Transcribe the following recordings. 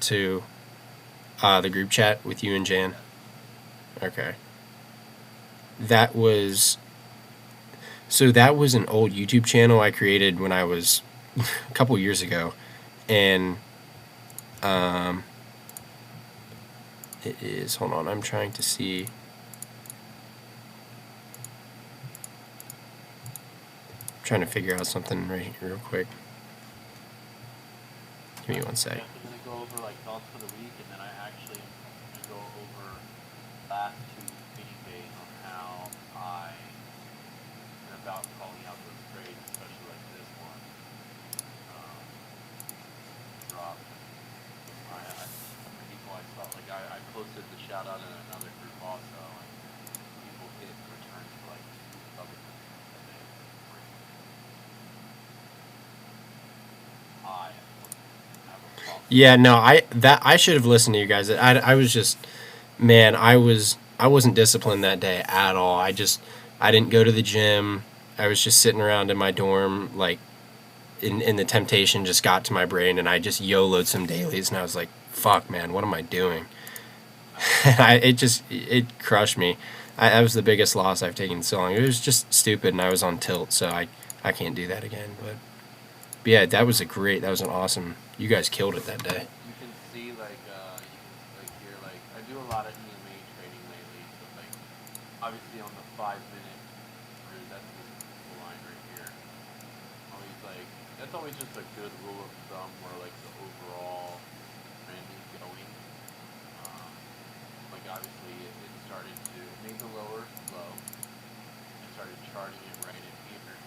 to the group chat with you and Jan? Okay. That was that was an old YouTube channel I created when I was a couple years ago, and it is. Hold on, I'm trying to see. I'm trying to figure out something real quick. Give me one sec. I'm going to go over like thoughts for the week, and then I actually am going to go over last two meeting days on how I am about calling out those trades, especially like this one. Drop. People I saw, like I posted the shout out in another group also, and people hit returns for like other I have a problem. Yeah, no, I should have listened to you guys. I was just, man, I wasn't disciplined that day at all. I didn't go to the gym. I was just sitting around in my dorm, like, in the temptation just got to my brain, and I just YOLO'd some dailies, and I was like, fuck, man, what am I doing? It crushed me. That was the biggest loss I've taken in so long. It was just stupid, and I was on tilt, so I can't do that again. But yeah, that was an awesome. You guys killed it that day. You can see like you can like here like I do a lot of EMA trading lately, so like obviously on the 5 minute route, that's this line right here. Always like that's always just a good rule of thumb where like the overall trend is going. Um, like obviously it started to made the lower low and started charting it right in here,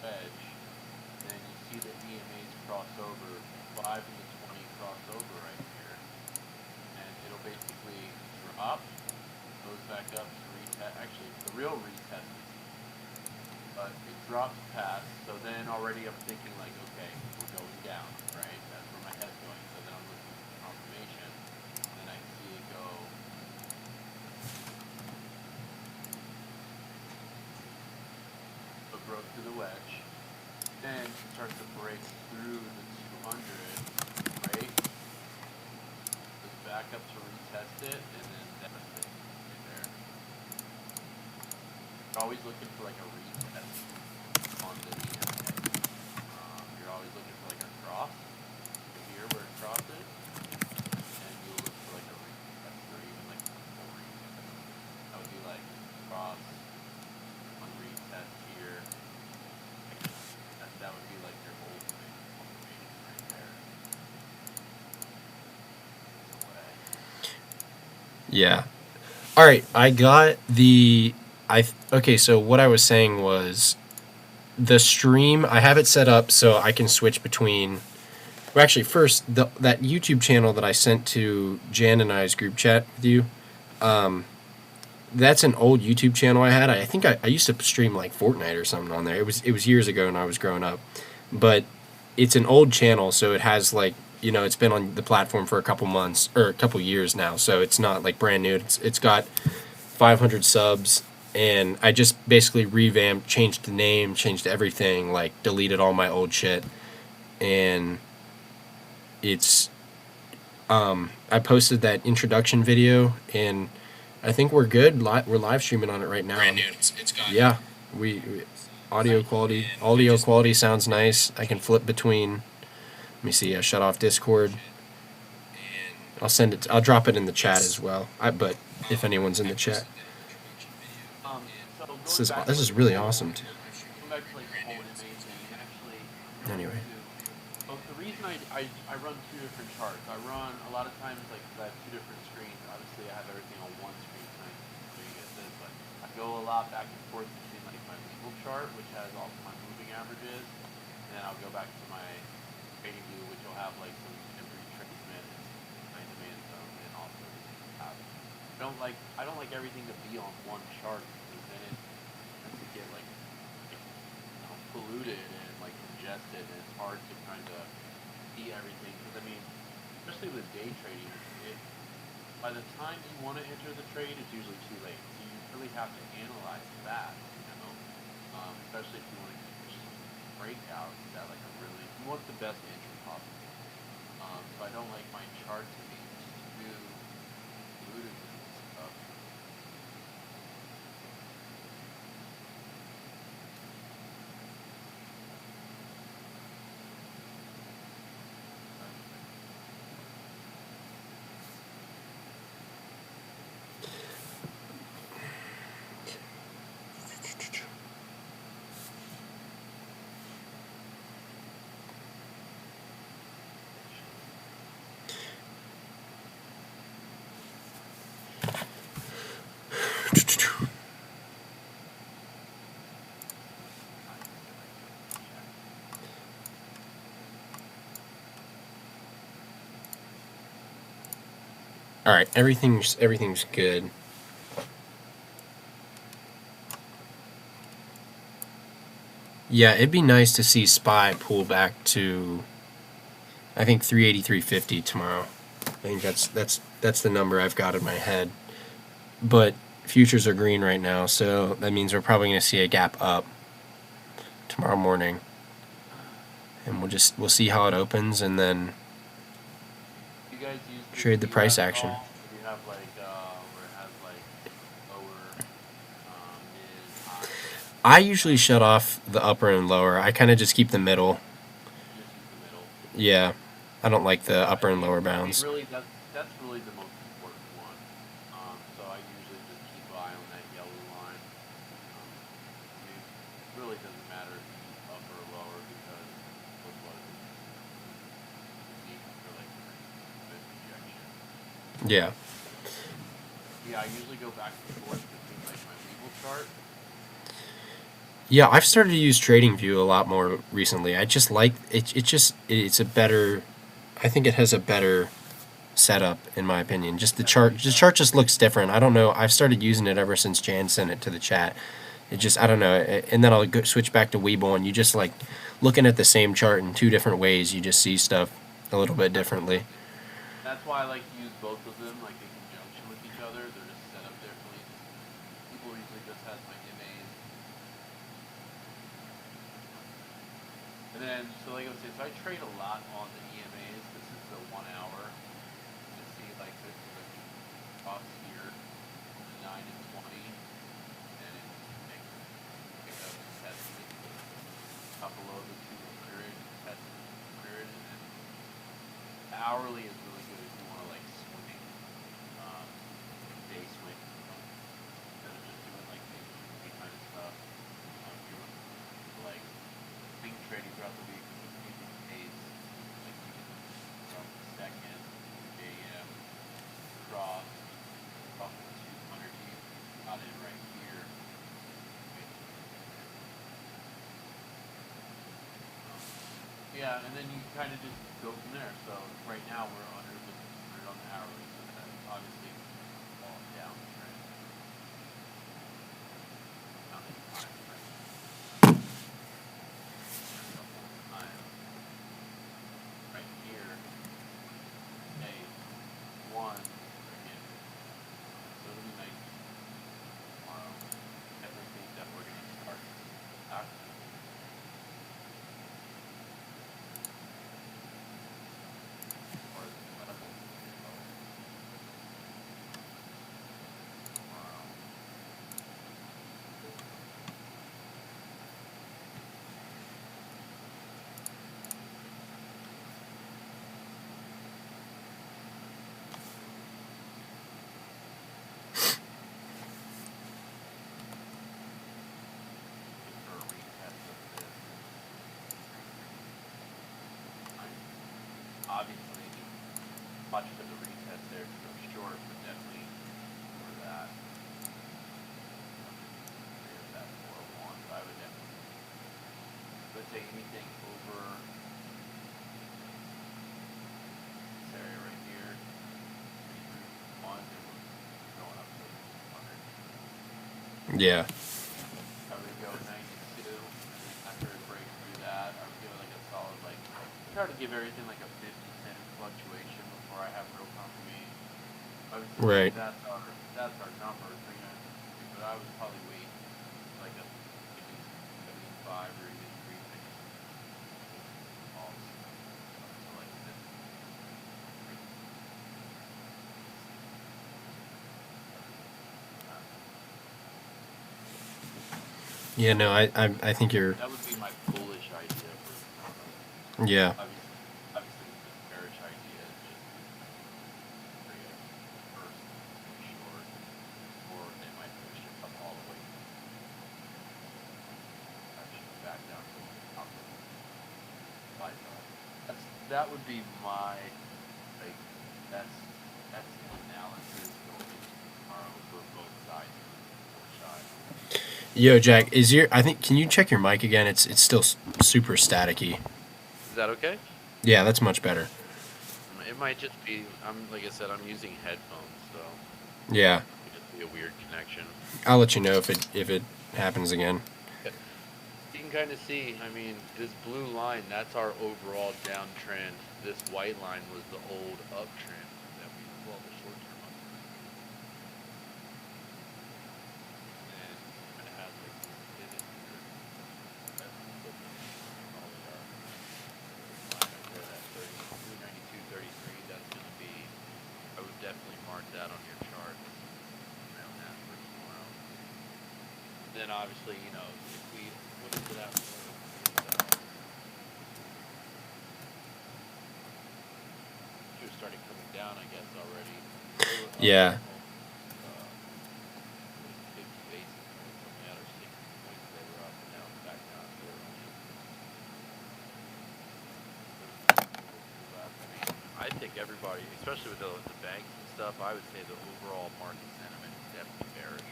edge. Then you see the EMAs cross over, 5 and the 20 cross over right here, and it'll basically drop, goes back up to retest. Actually, the real retest is, but it drops past. So then already I'm thinking like, okay, we're going down, right? That's where my head's going. So then I'm looking for confirmation, and then I see it go. It broke through the wedge. Then it starts to break through the 200, right? Goes back up to retest it, and then that's it right there. You're always looking for like a retest on the EMA. You're always looking for like a cross here where it crosses, and you'll look for like a retest or even like a full retest. That would be like cross on retest here. That would be like your ultimate confirmation right there. It's a way. Yeah. All right, I got the okay, so what I was saying was the stream, I have it set up so I can switch between. Well, actually, first that YouTube channel that I sent to Jan and I's group chat with you. That's an old YouTube channel I had. I think I used to stream like Fortnite or something on there. It was years ago when I was growing up, but it's an old channel, so it has like, it's been on the platform for a couple months or a couple years now, so it's not like brand new. It's got 500 subs, and I just basically revamped, changed the name, changed everything, like deleted all my old shit, and it's I posted that introduction video, and I think we're good. We're live streaming on it right now. Brand new. It's got Yeah, we audio quality sounds nice. I can flip between. Let me see. I shut off Discord. I'll send it. I'll drop it in the chat as well. But if anyone's in the chat, So this is really awesome too. Going back to like the whole image thing, actually. Anyway. The reason I run two different charts. I run a lot of times like 'cause I have two different screens. Obviously, I have everything on one screen, so you get this. But I go a lot back and forth between like my legal chart, which has all my moving averages, and then I'll go back to my trading view, which will have like some retracement and my demand zone, and also have. I don't like everything to be on one chart because then it tends to get like polluted and like congested, and it's hard to kind of see everything. Because I mean, especially with day trading, by the time you want to enter the trade, it's usually too late. So you really have to analyze that, especially if you want to keep breakouts that like you want the best entry possible. So I don't like my hard to me just to do glutamine stuff. All right, everything's good. Yeah, it'd be nice to see SPY pull back to, I think 380, 350 tomorrow. I think that's the number I've got in my head. But futures are green right now, so that means we're probably going to see a gap up tomorrow morning, and we'll see how it opens, and then You guys use the trade the price VWAP at action. all? Do you have like where it has like lower, mid, high? I usually shut off the upper and lower. I kind of just keep the middle. You just use the middle. Yeah, I don't like the Yeah, upper and lower I mean, bounds. really, that's really the most important one. So I usually just keep an eye on that yellow line. I mean, it really doesn't matter if you use upper or lower because look what it is for like good projection. Yeah. Yeah, I usually go back and forth between like my Weeble chart. Yeah, I've started to use TradingView a lot more recently. I just like it. It's a better. I think it has a better setup in my opinion. Just the chart. The chart just looks different. I don't know. I've started using it ever since Jan sent it to the chat. It just I don't know. And then I'll switch back to Weeble, and you just like looking at the same chart in two different ways. You just see stuff a little bit differently. That's why I like to use both of them like in conjunction with each other. They're just set up differently. People usually just has my MAs. And then, so like I was saying, so I trade a lot on the EMAs. This is the 1 hour. You can see like this is a cross here, the 9 and 20, and it pick up and test it. Top below the 200, test the 200, and then the hourly is really good if you want to like swing, like day swing, instead of just doing like day kind of stuff. If you want to like swing trading throughout the week, using days, like you can from the second AM cross, cross the 200, you got it right here. Yeah, and then you kind of just go from there. So right now we're under the 200 on the hourly, so that's obviously all down trend. Not in time frame. Time. Right here, day one, again. So it'll be nice tomorrow. Everything that we're gonna start after. Or the levels tomorrow. For a retest of this. Obviously, much of the retest there to go short, but definitely for that. There's that 401, but I would definitely, let's say anything over this area right here, 331, and we're going up to 100. Yeah. I would go 92, and then after it breaks through that, I would give it like a solid, like, try to give everything like a 50-cent fluctuation before I have real confirmation. Obviously, Right. that's our number, 350, but I would probably wait like a maybe 75 or even 350. Also, so like this. Yeah, no, I think you're. That would be my bullish idea for tomorrow. Yeah, Obviously, the bearish idea is just create a first short, or they might push it up all the way, actually back down to the top of the buy side. That would be my like that's that's the analysis going into tomorrow for both sides for side. yo, Jack, is your? I think. Can you check your mic again? It's still super staticky. Is that okay? Yeah, that's much better. It might just be I'm like I said, I'm using headphones, so Yeah, it could just be a weird connection. I'll let you know if it happens again. You can kind of see, I mean, this blue line, that's our overall downtrend. This white line was the old uptrend that we, well, the short term uptrend. And it kind of has like this pivot here. That's flipping probably our line right there, that 292.33. That's going to be, I would definitely mark that on your chart around that for tomorrow. Then obviously, you know, if we went into that should have started coming down, I guess, already. They were up Yeah, almost 50 basis points on that, or 60 points they were up, and now it's back down to only 32 left. I mean, I think everybody, especially with the banks and stuff, I would say the overall market sentiment is definitely bearish.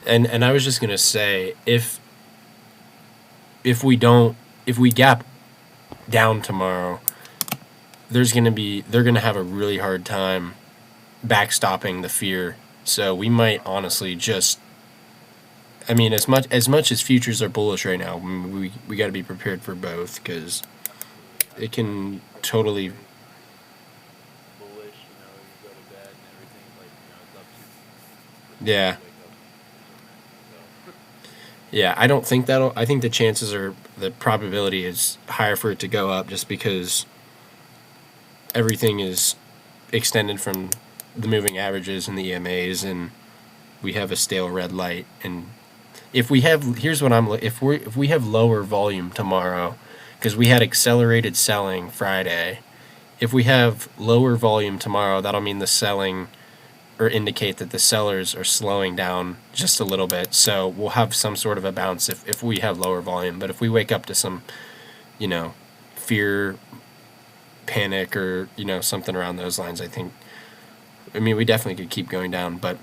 and I was just gonna say if we don't if we gap down tomorrow, they're gonna have a really hard time backstopping the fear. So we might honestly just. I mean, as much as futures are bullish right now, we got to be prepared for both because Absolutely. it I mean, can I feel totally. very bullish, you know, you go to bed and everything, like, you know, it's up 2%, Yeah, you wake up 2%. So, yeah. I don't think that'll. I think the chances are the probability is higher for it to go up just because everything is extended from the moving averages and the EMAs, and we have a stale red light. And if we have, here's what if we have lower volume tomorrow, because we had accelerated selling Friday. If we have lower volume tomorrow, that'll mean the selling or indicate that the sellers are slowing down just a little bit. So we'll have some sort of a bounce if we have lower volume. But if we wake up to some, you know, fear, panic, or, something around those lines, I think, I mean, we definitely could keep going down. But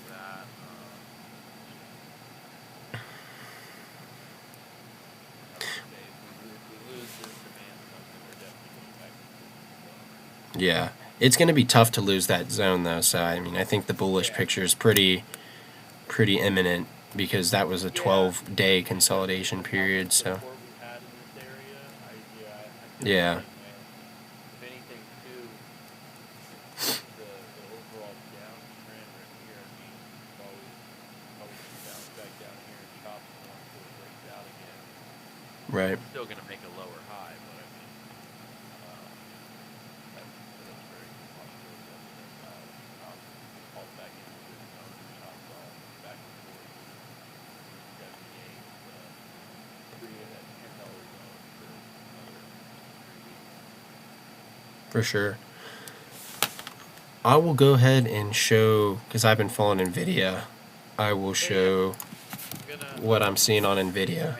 that, I would say if we lose this demand zone, then we're definitely going back into this zone. yeah, it's going to be tough to lose that zone, though. So, I mean, I think the bullish Yeah. picture is pretty imminent because that was a Yeah. 12-day consolidation With how much period. So, support we had in this area, I feel the yeah, same way. If anything, too, since the overall downtrend right here, I mean, it's always probably going to bounce back down here and chop more until it breaks out again. right, Still going to make a lower high, but I mean, that's very good possibility that it does that. Falls back into this zone and chops all back and forth. 78, that $10 zone for another 3 weeks. for sure. I will go ahead and show, because I've been following NVIDIA, I will Oh yeah, show I'm gonna. what I'm seeing on NVIDIA.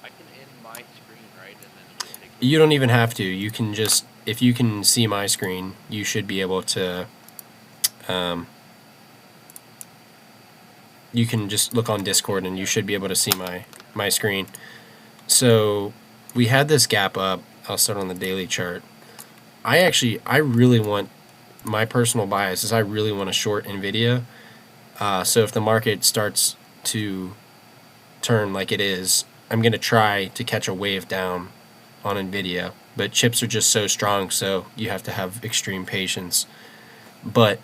I can end my screen, right, and then it just takes a You little don't bit. even have to. You can just, if you can see my screen, you should be able to, um, you can just look on Okay, Discord and you yeah, should be able to see I my, see it now. my screen. So we had this gap up. I'll start on the daily chart. I really want, my personal bias is I really want to short NVIDIA. So if the market starts to turn like it is, I'm going to try to catch a wave down on NVIDIA. But chips are just so strong, so you have to have extreme patience. But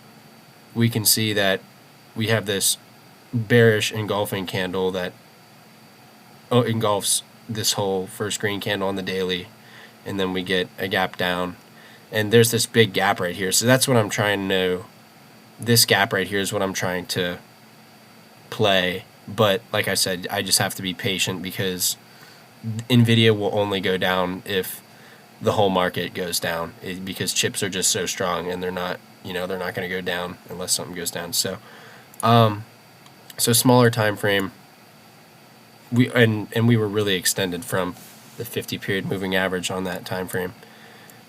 we can see that we have this bearish engulfing candle that engulfs this whole first green candle on the daily, and then we get a gap down, and there's this big gap right here. So that's what I'm trying to. This gap right here is what I'm trying to play. But like I said, I just have to be patient because Nvidia will only go down if the whole market goes down, because chips are just so strong and they're not going to go down unless something goes down. So smaller time frame. We were really extended from the 50 period moving average on that time frame.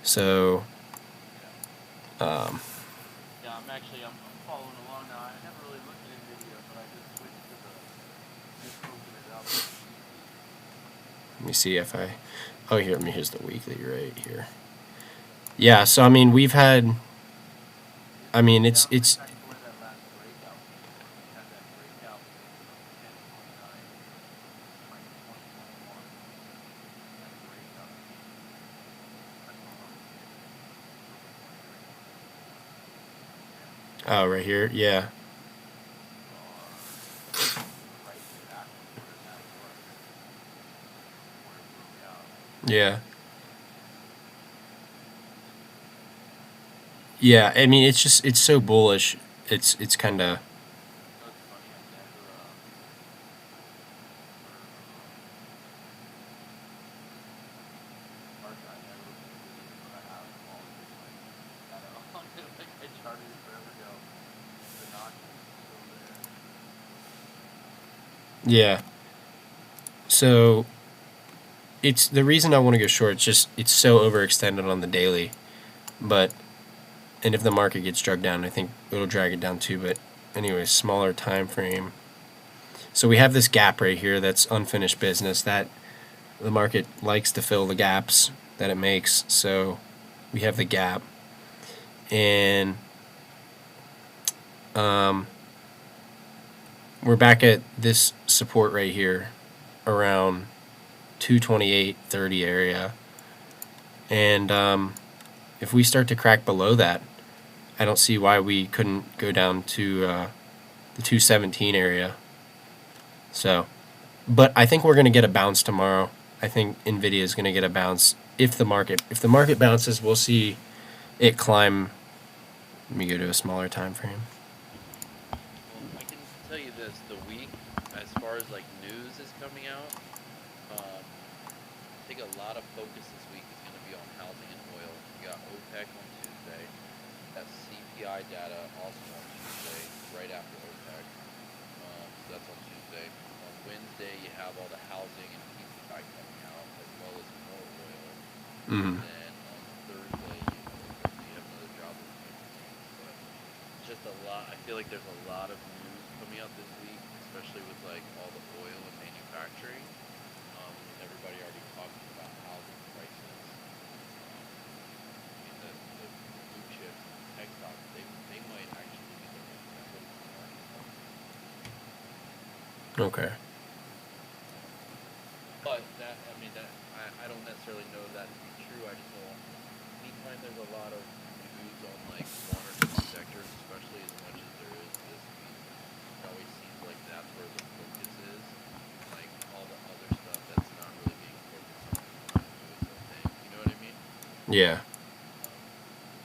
So Yeah, I'm following along now. I never really looked at NVIDIA, but I just switched to just open it up. let me see if here's the weekly right here. Yeah, so I mean we've had. I mean it's Back to where that last breakout was. We had that breakout of 10.9, like 2021. That breakout. oh right here, yeah. Yeah. Yeah, I mean it's so bullish. It's kind of yeah. So it's the reason I want to go short. It's just it's so overextended on the daily, but and if the market gets dragged down, I think it'll drag it down too. But anyway, smaller time frame. So we have this gap right here that's unfinished business that the market likes to fill the gaps that it makes. So we have the gap, and we're back at this support right here around 228.30 area, and if we start to crack below that, I don't see why we couldn't go down to the 217 area. So, but I think we're going to get a bounce tomorrow. I think Nvidia is going to get a bounce if the market bounces. We'll see it climb. Let me go to a smaller time frame. Well, I can tell you this: the week, as far as like news is coming out, I think a lot of focus this week is going to be on housing and oil. You got OPEC on Tuesday. That CPI data also on Tuesday, right after OPEC. So that's on Tuesday. On Wednesday, you have all the housing and PPI coming out, as well as more oil. Mm-hmm. And then on Thursday, you have another job things. But it's just a lot. I feel like there's a lot of news coming out this week, especially with like all the oil and manufacturing. And everybody already talking about housing prices. I mean, the blue chips, tech stocks, they might actually be the market. Okay. But that, I mean, that I don't necessarily know that to be true. I just know anytime there's a lot of news on like one or two sectors, especially as much as there is this week, it always seems like that's where the focus is. Like all the other stuff that's not really being focused on is not doing its own thing. You know what I mean? Yeah.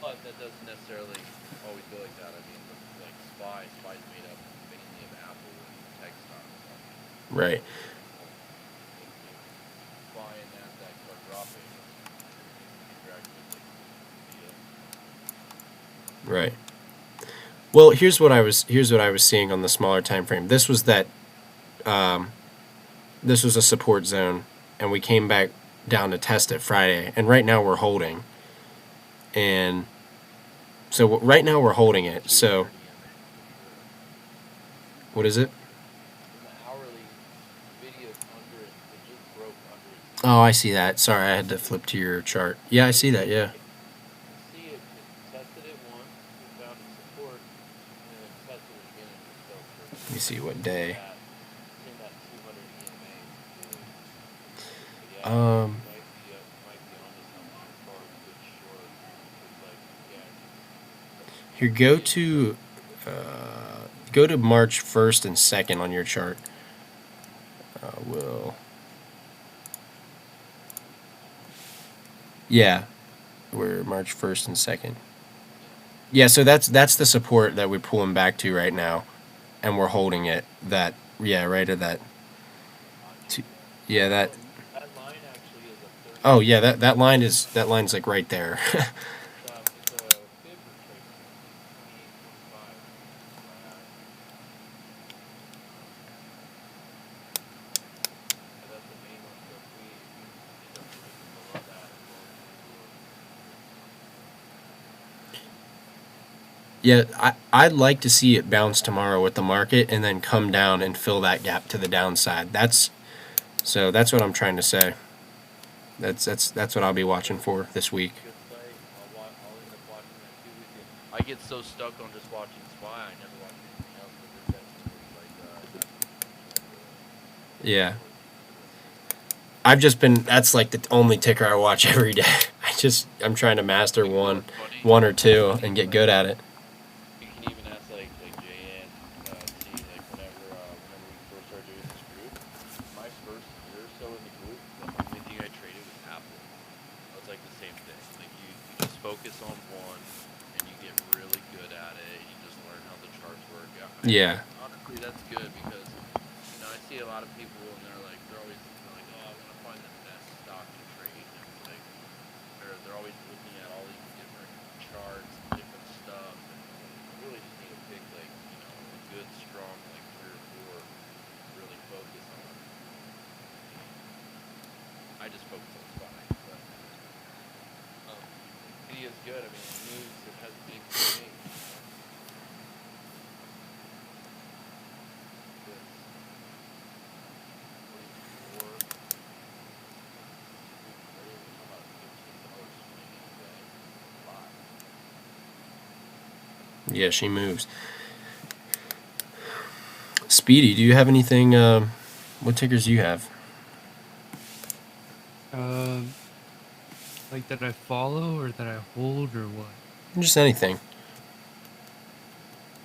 But that doesn't necessarily always go like that. I mean, like SPY's made up mainly of Apple and tech stocks. I mean, Right. SPY and Nasdaq start dropping, Right. Well, here's what I was seeing on the smaller time frame. This was that this was a support zone, and we came back down to test it Friday, and right now we're holding. And so right now we're holding it. So what is it? the hourly video under it just broke under it. Oh, I see that. Sorry, I had to flip to your chart. Yeah, I see that. Yeah. See it tested it once, it found its support, and then it tested it again and just fell through. Let me see what day. It's in that 200 EMA. But yeah, Um, might be onto something as far as good short. It's like, yeah, here, go to March 1st and 2nd on your chart. Will. Yeah. We're March 1st and 2nd. Yeah, so that's the support that we're pulling back to right now, and we're holding it. That yeah, right at that. Two, yeah, that. Oh, that line actually is a 30. Oh yeah, that line's like right there. It's a fib retracement, 28.25. But that's the main one. So if we end up breaking below that, as well as Yeah, I'd like to see it bounce tomorrow with the market and then come down and fill that gap to the downside. That's what I'm trying to say. That's what I'll be watching for this week. good play. I'll end up watching that too with you. I get so stuck on just watching SPY, I never watch anything else. But this definitely looks like Yeah. I've just been that's like the only ticker I watch every day. I'm trying to master you know what's funny? one or two and get good at it. You can even ask like JN, see like whenever we first started doing this group, my first year or so in the group, the only thing I traded was Apple. It was like the same thing. Like you just focus on one and you get really good at it. You just learn how the charts work. Yeah. Honestly, that's good because I see a lot of people and they're always like, oh, I want to find the best stock to trade. And it's like they're always looking at all these different charts, different stuff, and you really just need to pick a good, strong like 3 or 4 to really focus on. I just focus on SPY, but he is good. I mean, it moves. It has big swings. This 44. About $15 swing in a day. A lot. Yeah, she moves. Speedy, do you have anything what tickers do you have? Like that I follow or that I hold or what? Just anything.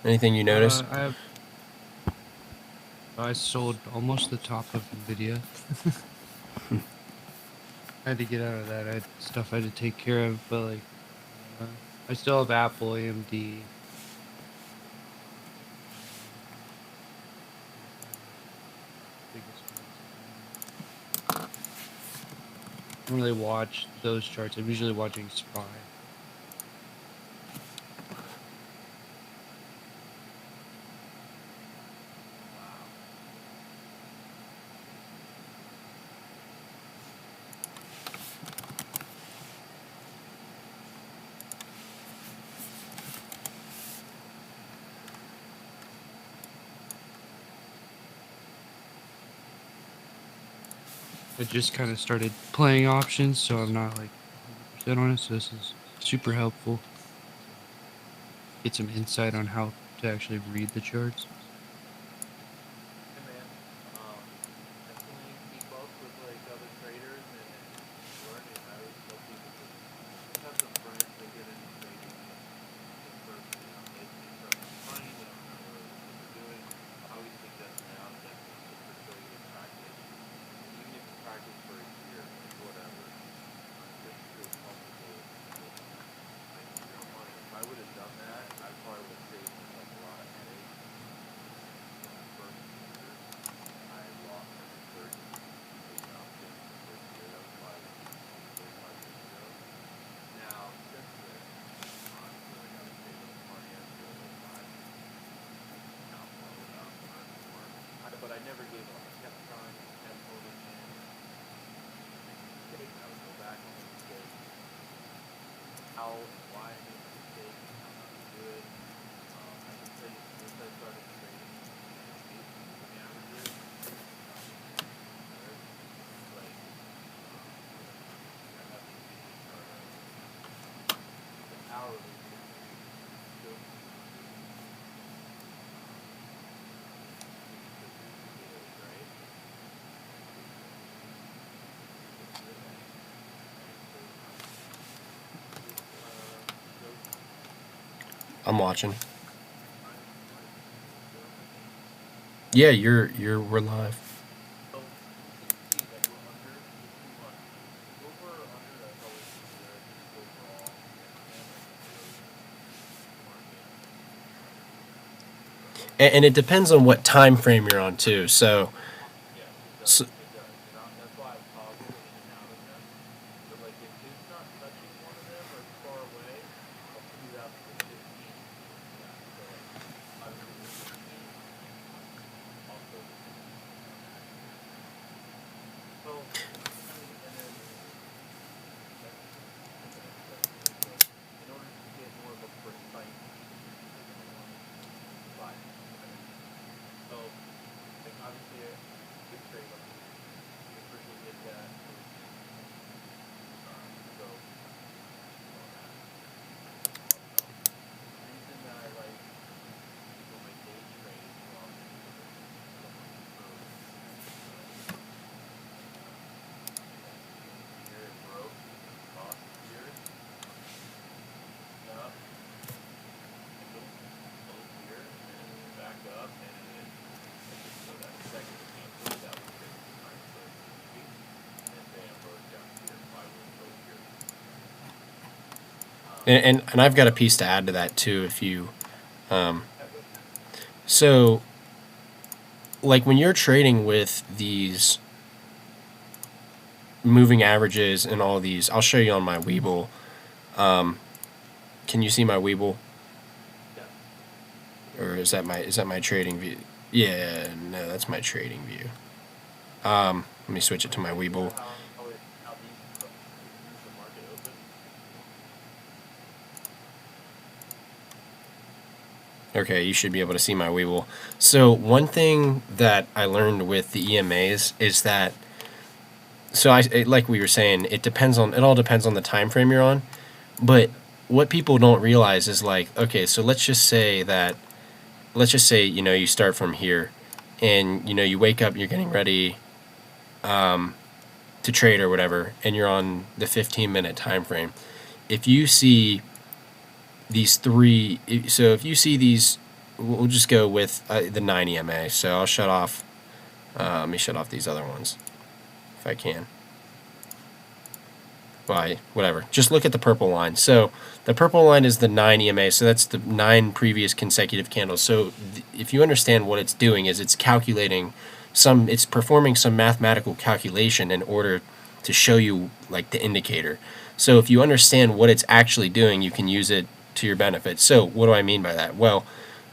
Anything you notice? I sold almost the top of Nvidia. I had to get out of that. I had stuff I had to take care of, but like, I still have Apple, AMD. I don't really watch those charts. I'm usually watching SPY. I just kind of started playing options, so I'm not like 100% on it. So this is super helpful. Get some insight on how to actually read the charts. Hey man, definitely keep up with like other traders and learning. I always tell people just have some friends that get into trading in person. They start making money. They don't know really what they're doing. I always suggest now definitely just to show you to practice. And even if you practice for a year, like whatever, just feel comfortable with making your own money. If I would have done that, I probably would have saved myself a lot of headaches. When I first year, I lost like 30 days options the first year. That was like almost 35 years ago. Now, since then, honestly, like I've saved up money. I feel like I've now blown up, earned more. But I never gave up. I kept trying, kept holding in. Making mistakes. I would go back on the mistakes. How and why I made the mistake and how not to do it. I can say since I started trading and moving averages, there's like I have the video chart of the hourly moving still the videos, right? I'm watching. Yeah, we're live. So you can see that we're under the 200. Over or under, that's always good overall. and it depends on what time frame you're on too. Yes, it does. So It does. And that's why I toggle in and out of them. But like if it's not touching one of them or it's far away, I'll scoot out to the 15. Yeah. So like obviously the 15 also the 15. So I mean and then in order to get more of a precise five. So like obviously a good trade up. You appreciate that. So all that. Also, the reason that I like for my day trade well here it broke across here, up, and both here, and back up, and then so that second cancel that was good time for moving, and then broke down here, plywood broke here. and I've got a piece to add to that too. If you so like when you're trading with these moving averages and all these, I'll show you on my Weeble. Can you see my Weeble, Yes. or is that my trading view? Yeah, no, that's my trading view. Let me switch it to my Weeble. How these use the market open? Okay, you should be able to see my Weeble. So one thing that I learned with the EMAs is that, like we were saying, it all depends on the time frame you're on. But what people don't realize is like, okay, so let's just say you start from here, and you wake up, you're getting ready to trade or whatever, and you're on the 15-minute time frame. If you see these three, so if you see these, we'll just go with the 9 EMA. So I'll shut off. Let me shut off these other ones if I can. Why, whatever. Just look at the purple line. So the purple line is the 9 EMA. So that's the 9 previous consecutive candles. So if you understand what it's doing is it's calculating it's performing some mathematical calculation in order to show you like the indicator. So if you understand what it's actually doing, you can use it to your benefit. So what do I mean by that? Well,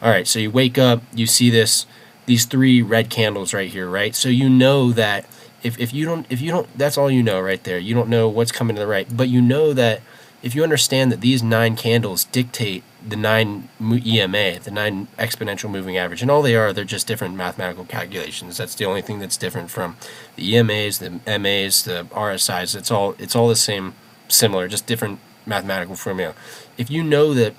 all right, so you wake up, you see these 3 red candles right here, right? So you know that if you don't that's all you know right there. You don't know what's coming to the right, but you know that if you understand that these 9 candles dictate the 9 EMA, the 9 exponential moving average, and all they're just different mathematical calculations. That's the only thing that's different from the EMAs, the MAs, the RSIs. It's all the same, similar, just different mathematical formula. If you know that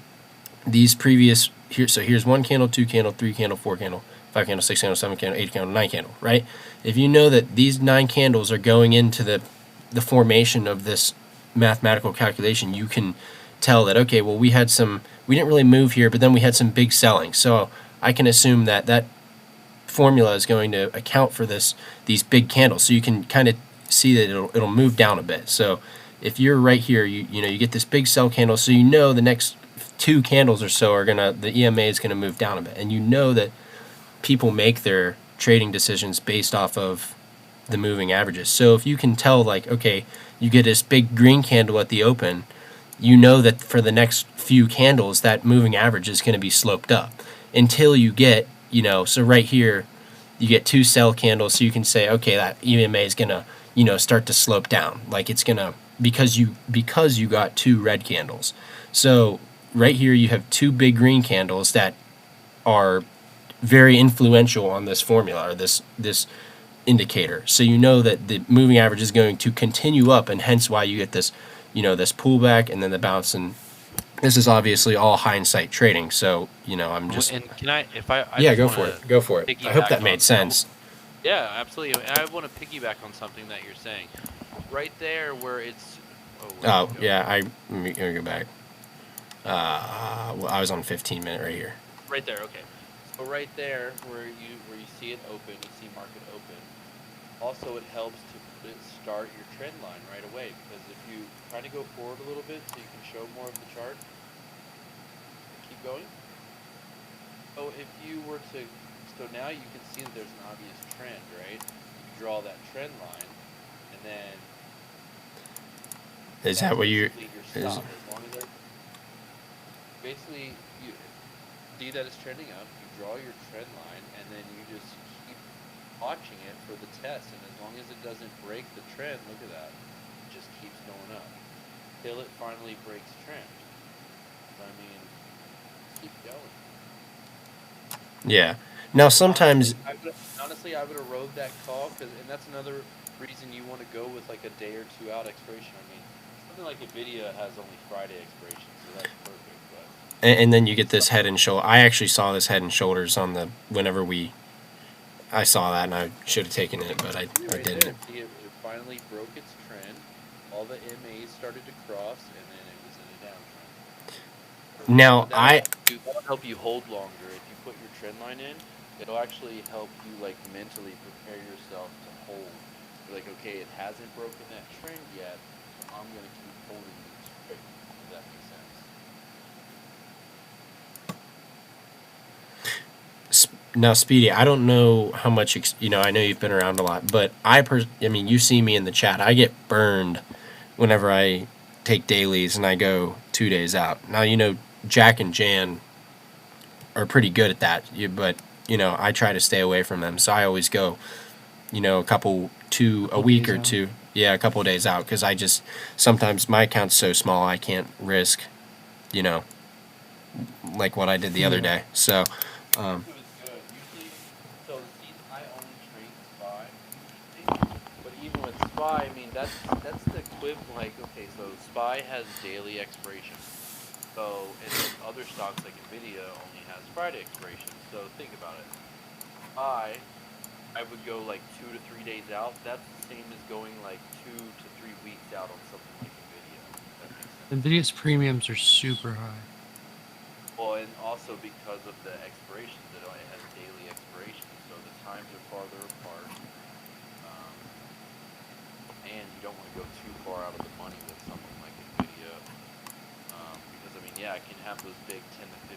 these previous here's 1 candle, 2 candle, 3 candle, 4 candle, 5 candle, 6 candle, 7 candle, 8 candle, 9 candle, right? If you know that these 9 candles are going into the formation of this mathematical calculation, you can tell that, okay, well, we didn't really move here, but then we had some big selling. So I can assume that formula is going to account for these big candles. So you can kind of see that it'll move down a bit. So if you're right here, you get this big sell candle, so you know the next 2 candles or so the EMA is gonna move down a bit, and you know that people make their trading decisions based off of the moving averages. So if you can tell, like, okay, you get this big green candle at the open, you know that for the next few candles, that moving average is going to be sloped up until you get, so right here, you get 2 sell candles, so you can say, okay, that EMA is going to, start to slope down. Like it's going to, because you got 2 red candles. So right here, you have 2 big green candles that are very influential on this formula or this indicator. So you know that the moving average is going to continue up, and hence why you get this, this pullback and then the bounce. And this is obviously all hindsight trading. So I'm just And can I, if I yeah, just go for it. I hope piggyback that made sense. Yeah, absolutely. And I want to piggyback on something that you're saying. Right there, where it's. Oh yeah, let me go back. Well, I was on 15-minute right here. Right there, okay. So right there, where you see it open, you see market open. Also, it helps to start your trend line right away, because if you kind of go forward a little bit so you can show more of the chart, keep going. So if you were to, so now you can see that there's an obvious trend, right? You draw that trend line, and then Is that that's what you basically your is? stop. As long as they're basically you see that it's trending up, you draw your trend line, and then you just keep watching it for the test. And as long as it doesn't break the trend, look at that, it just keeps going up till it finally breaks trend. So, I mean, keep going. Yeah. Now sometimes Honestly, I would have rode that call, and that's another reason you want to go with like a day or two out expiration. I mean, something like Nvidia has only Friday expiration, so that's perfect. But and then you get this some, head and shoulder. I actually saw this head and shoulders on the whenever we I saw that and I should have taken it, but see I right there, didn't. see it finally broke its trend. All the MAs started to cross, and then it was in a downtrend. Now That'll help you hold longer. If you put your trend line in, it'll actually help you like mentally prepare yourself to hold. You're like, okay, it hasn't broken that trend yet, so I'm gonna keep holding this trade. Does that make sense? now Speedy, I don't know how much I know you've been around a lot, but I mean you see me in the chat. I get burned whenever I take dailies and I go 2 days out. Now Jack and Jan are pretty good at that, but I try to stay away from them. So I always go a Couple week days or out. two, yeah, a couple of days out because I just sometimes my account's so small I can't risk you know like what I did the other Yeah. day. So It was good. Usually, so see, I only trade SPY usually, but even with SPY, I mean that's the equivalent. Like, okay, so SPY has daily expiration. So, and then other stocks like Nvidia only has Friday expiration. So think about it. I would go like 2 to 3 days out. That's the same as going like 2 to 3 weeks out on something like Nvidia. If that makes sense. Nvidia's premiums are super high. Well, and also because of the expirations, it only has daily expirations, so the times are farther apart. Um, and you don't want to go too far out of the money with something like Nvidia, because I mean, yeah, it can have those big $10 to $15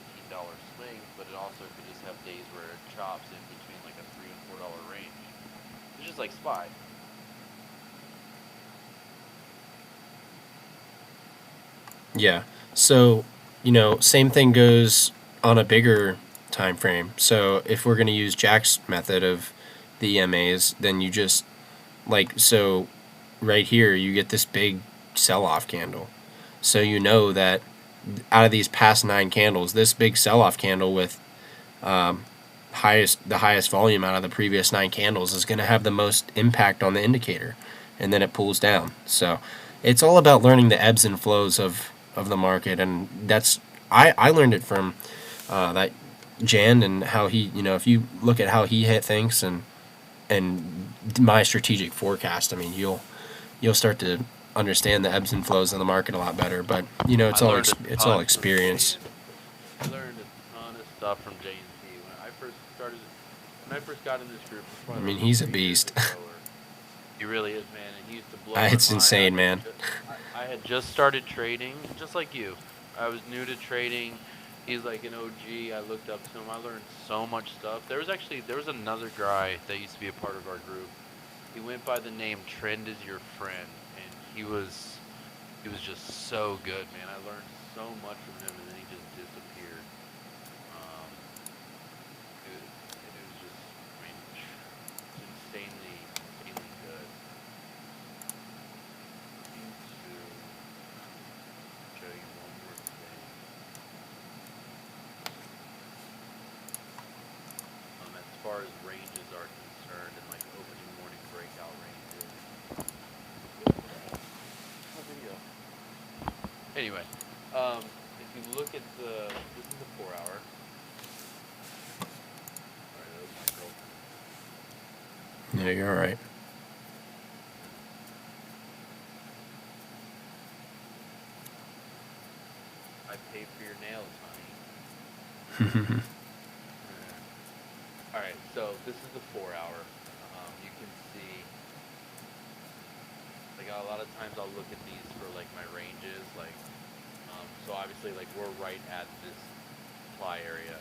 swings, but it also could just have days where it chops in between like a $3 and $4 range. It's just like SPY. yeah, so same thing goes on a bigger time frame. So if we're going to use Jack's method of the EMAs, then you just so right here you get this big sell-off candle. So you know that out of these past 9 candles, this big sell-off candle with the highest volume out of the previous 9 candles is going to have the most impact on the indicator, and then it pulls down. So it's all about learning the ebbs and flows of the market, and that's I learned it from that Jan and how he if you look at how he hit things and my strategic forecast, I mean you'll start to understand the ebbs and flows of the market a lot better. But I it's all learned a it's all ton from experience. I learned a ton of stuff from J&T when I first got in this group. It was I probably mean like he's a 3 years beast. ago. Or he really is, man, and he used to blow my It's mind. insane, man. I had just started trading, just like you. I was new to trading. He's like an OG. I looked up to him. I learned so much stuff. There was another guy that used to be a part of our group. He went by the name Trend is Your Friend, and he was just so good, man. I learned so much from him, and then he just disappeared. Um, it was just, I mean, insanely, insanely good. Need to show you one more thing. As far as ranges are concerned, and like opening morning breakout ranges. My video. Anyway, if you look at this is the 4 hour. Sorry, that was my girlfriend. Yeah, you're all right. I paid for your nails, honey. All right, so this is the 4 hour. You can see, like a lot of times I'll look at these for like my ranges, like, so obviously like we're right at this supply area.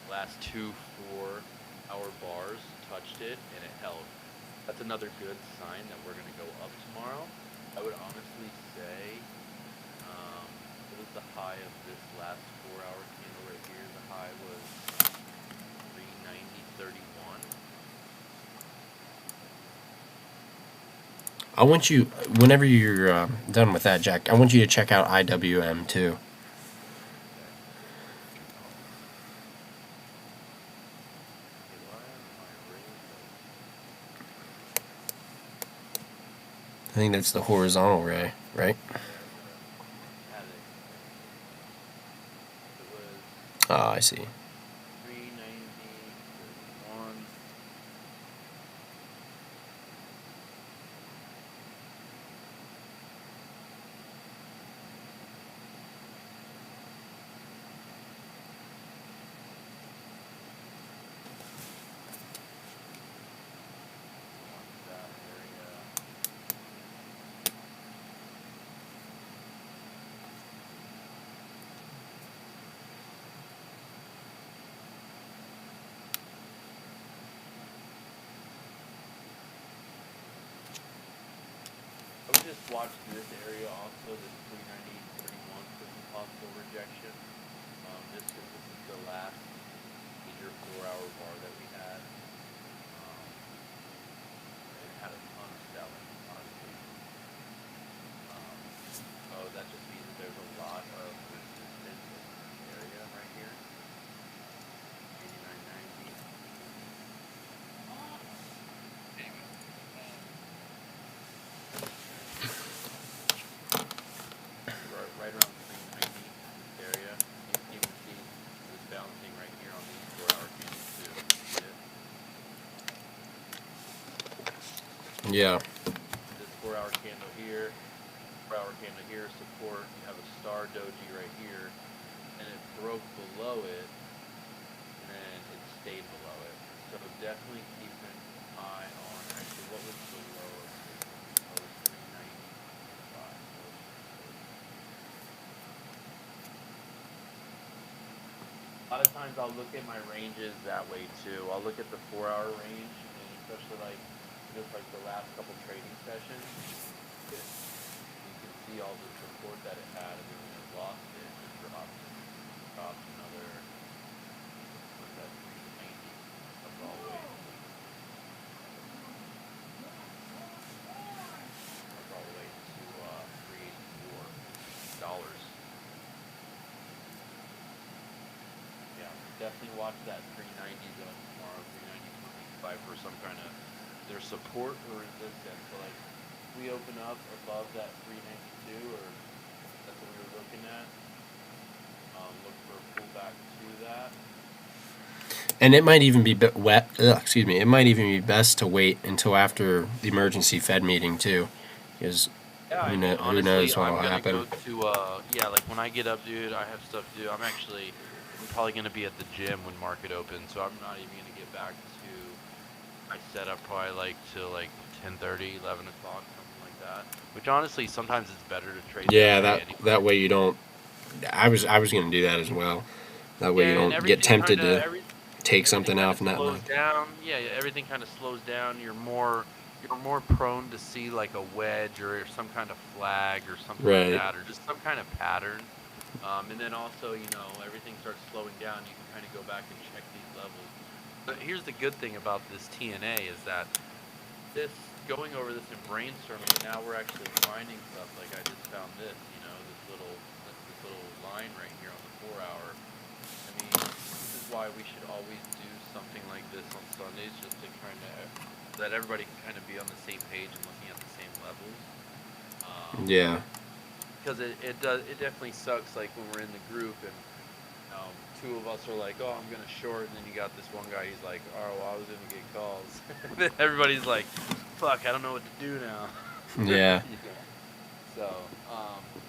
last two 4-hour bars touched it and it held. That's another good sign that we're gonna go up tomorrow. I would honestly say, what was the high of this last 4-hour candle right here? The high was 390.31. I want you, whenever you're done with that, Jack, I want you to check out IWM too. Okay, why am I raised I think that's the horizontal ray, right? had it? It was Ah, I see. 390.31. That area. I would just watch this area also, this 390.31 for some possible rejection. Just because this is the last major 4-hour bar that we had. It had a ton of selling, honestly. Oh, that just means that there's a lot of resistance in this area right here. 89.90. Right around 390 area. You can even see this bouncing right here on these 4-hour candles too. See it? Yeah. This 4-hour candle here, 4-hour candle here, support. You have a star doji right here, and it broke below it, and then it stayed below it. So definitely keep an eye on. Actually, what was the lowest? Oh, it was 395. A lot of times I'll look at my ranges that way too. I'll look at the 4-hour range, and especially like just like the last couple trading sessions, you can see all the support that it had, and then when it lost it, it dropped another, what's that, 390 up all the way, to $384. Yeah, definitely watch that 390 zone tomorrow, 390.25 for some kind of their support or resistance. So like we open up above that 392, or that's what we were looking at. Look for a pullback to that. And it might even be excuse me. It might even be best to wait until after the emergency Fed meeting too, because Yeah, I who, mean, who knows honestly, what I'm will gonna happen. go to yeah, like when I get up, dude, I have stuff to do. I'm probably gonna be at the gym when market opens, so I'm not even gonna get back to my setup probably like till like 10:30, 11 o'clock, something like that. Which honestly, sometimes it's better to trade Yeah, that way that anyway. way you don't. I was gonna do that as well. That way you Yeah, and don't get tempted to take everything something kind out of from that slows line. down. Yeah, everything kind of slows down. You're more prone to see like a wedge or some kind of flag or something like Right. that, or just some kind of pattern. And then also, everything starts slowing down. You can kind of go back and check these levels. But here's the good thing about this TNA is that this going over this and brainstorming, and now we're actually finding stuff. Like I just found this little line right here on the 4-hour. I mean, this is why we should always do something like this on Sundays, just to kind of that everybody can kind of be on the same page and looking at the same levels. Yeah. Because it definitely sucks like when we're in the group and two of us are like, oh, I'm gonna short, and then you got this one guy, he's like, oh, well, I was gonna get calls. Then everybody's like, fuck, I don't know what to do now. Yeah. So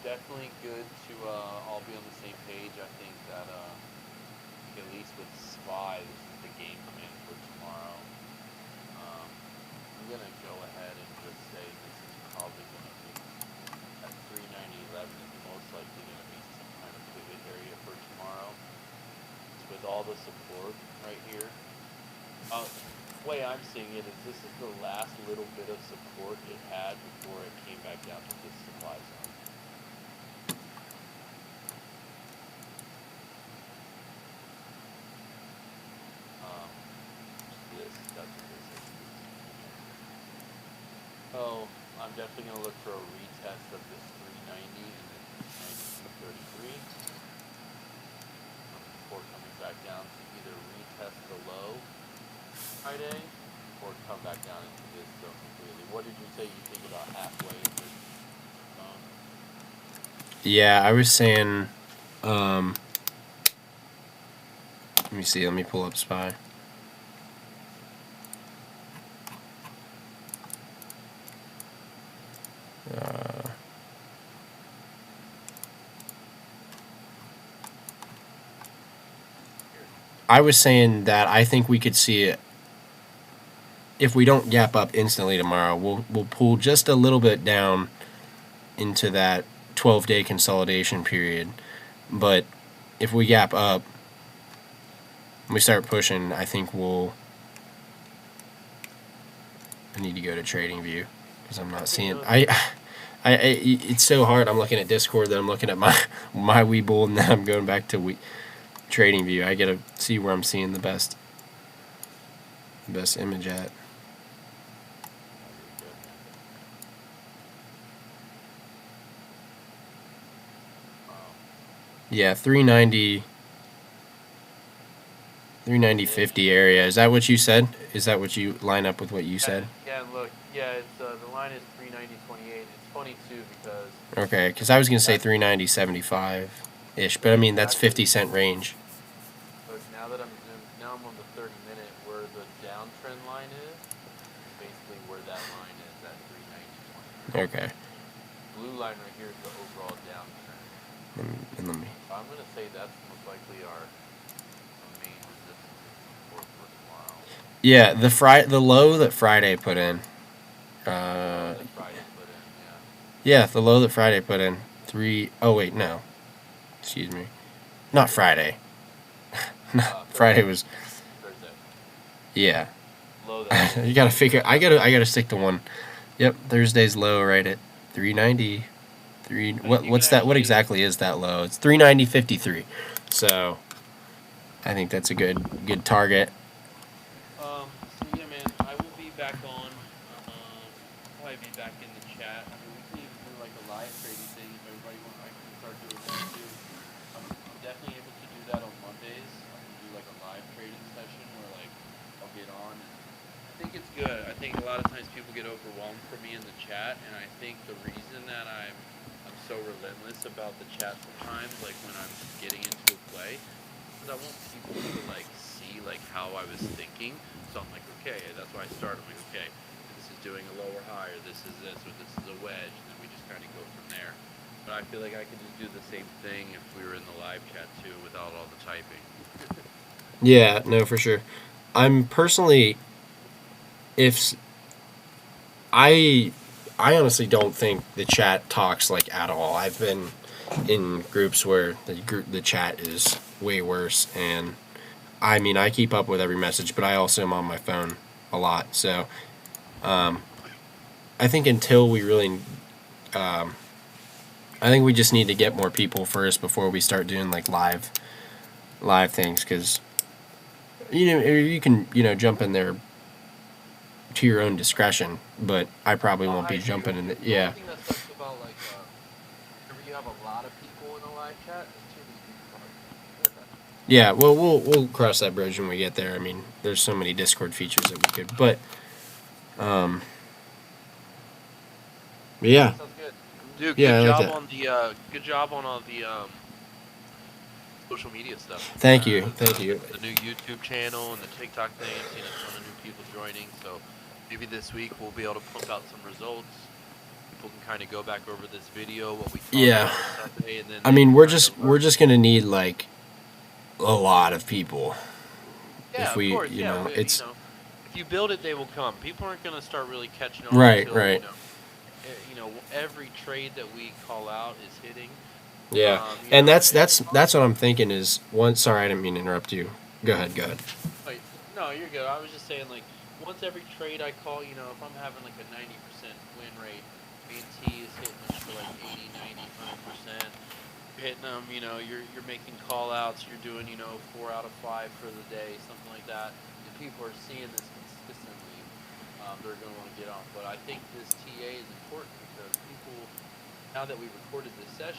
definitely good to all be on the same page. I think that at least with SPY, this is the game plan for tomorrow. I'm gonna go ahead and just say this is probably gonna be at 390.11 is most likely gonna be some kind of pivot area for tomorrow. With all all the support right here. The way I'm seeing it is this is the last little bit of support it had before it came back down to this supply zone. That's what this is. Oh, I'm definitely going to look for a retest of this 390 and then 233 before coming back down to either retest the low Friday or come back down into this zone completely. What did you say you think about halfway in this zone? Yeah, I was saying. Let me see. Let me pull up SPY. I was saying that I think we could see it if we don't gap up instantly tomorrow. We'll pull just a little bit down into that 12-day consolidation period, but if we gap up, and we start pushing, I think we'll. I need to go to TradingView because I'm not seeing. It's so hard. I'm looking at Discord, then I'm looking at my Webull, and then I'm going back to TradingView. I gotta see where I'm seeing the best image at. Yeah, 390 50 area. Is that what you said? Is that what you line up with what you said? Yeah, look, it's the line is 390.28. It's funny too because Okay, because I was gonna say 390 75 ish, but I mean that's 50-cent range. But now that I'm on the 30-minute where the downtrend line is basically where that line is at 390.28. Okay. Blue line right here is the overall downtrend. And let me. I'm gonna say that's most likely our main resistance support for tomorrow. Yeah, the low that Friday put in. That Friday put in, Yeah, the low that Friday put in. Oh wait, no. Excuse me. Not Friday. No, Friday was. Thursday. Yeah. Low that. You gotta figure. I gotta stick to one. Yep, Thursday's low right at 390. What's that? What exactly is that low? It's 390.53. So, I think that's a good target. So yeah, man, I will be back on. Probably be back in the chat. We can even do like a live trading thing if everybody wants. I can start doing that too. I'm definitely able to do that on Mondays. I can do like a live trading session where like I'll get on. And I think it's good. I think a lot of times people get overwhelmed for me in the chat, and I think the reason that I'm so relentless about the chat sometimes, like when I'm getting into a play, because I want people to like see like how I was thinking. So I'm like, okay, that's why I start. I'm like, okay, this is doing a lower high, or this is this, or this is a wedge, and then we just kind of go from there. But I feel like I could just do the same thing if we were in the live chat too, without all the typing. Yeah, no, for sure. I'm personally, if I honestly don't think the chat talks like at all. I've been in groups where the chat is way worse, and I mean I keep up with every message, but I also am on my phone a lot. So I think until we really, I think we just need to get more people first before we start doing like live things, because you can jump in there to your own discretion, but I probably won't be jumping in it. Yeah. The thing that sucks about like whenever you have a lot of people in a live chat, it's too many people. Yeah, well, we'll cross that bridge when we get there. I mean, there's so many Discord features that we could, but yeah. Sounds good. Dude, Yeah, I good like job that. on the good job on all the social media stuff. Thank you. Thank you. The new YouTube channel and the TikTok thing. I've seen a ton of new people joining, so maybe this week we'll be able to pump out some results. People can kind of go back over this video, what we talked Yeah. about on Sunday, and then I mean, we're just gonna need like a lot of people. yeah, if we, of course, you yeah, know, it's if you build it, they will come. People aren't going to start really catching on. Right, until, right. Every trade that we call out is hitting. yeah, you and know, that's what I'm thinking is one. Sorry, I didn't mean to interrupt you. Go ahead. Go ahead. Wait, no, you're good. I was just saying, like, once every trade I call, you know, if I'm having like a 90% win rate, me and T is hitting us for like 80, 90, 100%. You're hitting them, you know, you're making call outs, you're doing, you know, 4 out of 5 for the day, something like that. If people are seeing this consistently, they're going to want to get on. But I think this TA is important because people, now that we recorded this session,